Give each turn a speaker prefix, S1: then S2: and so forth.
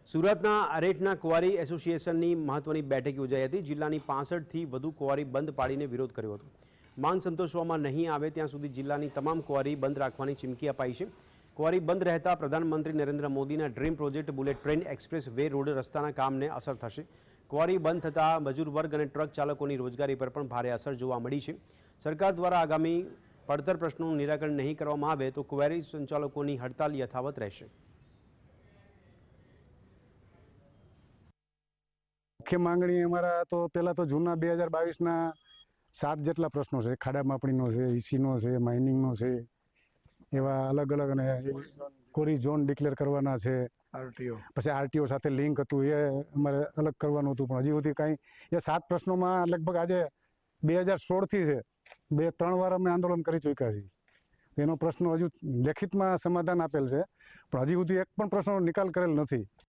S1: સુરતના અરેઠના ક્વારી એસોસિએશનની મહત્વની બેઠક યોજાઈ હતી। જિલ્લાની 65થી વધુ ક્વારી બંધ પાડીને વિરોધ કર્યો હતો। માંગ સંતોષવામાં નહીં આવે ત્યાં સુધી જિલ્લાની તમામ ક્વારી બંધ રાખવાની ચીમકી અપાઈ છે। ક્વારી બંધ રહેતા પ્રધાનમંત્રી નરેન્દ્ર મોદીના dream project bullet train express way road રસ્તાના કામને અસર થશે। ક્વારી બંધ થતાં મજૂર વર્ગ અને ટ્રક ચાલકોની રોજગારી પર પણ ભારે અસર જોવા મળી છે। સરકાર દ્વારા આગામી પડતર પ્રશ્નોનું નિરાકરણ નહીં કરવામાં આવે તો ક્વારી સંચાલકોની હડતાલ યથાવત રહેશે।
S2: मुख्य मांगणी अमरा तो पहला तो जूना 2022 7 जेटला प्रश्नों है। खाड़ा मापणीनो है, ईसीनो है, माइनिंगनो है, एवा अलग अलग ने कोरी झोन डिक्लेर करवाना है। પછી આરટીઓ સાથે લિંક હતું એ અમારે અલગ કરવાનું હતું, પણ હજી સુધી કાંઈ એ 7 પ્રશ્નોમાં લગભગ આજે 2016થી છે 2-3 વાર અમે આંદોલન કરી ચૂક્યા છીએ। એનો પ્રશ્ન હજુ લેખિતમાં સમાધાન આપેલ છે, પણ હજી સુધી એક પણ પ્રશ્નનો નિકાલ કરેલ નથી।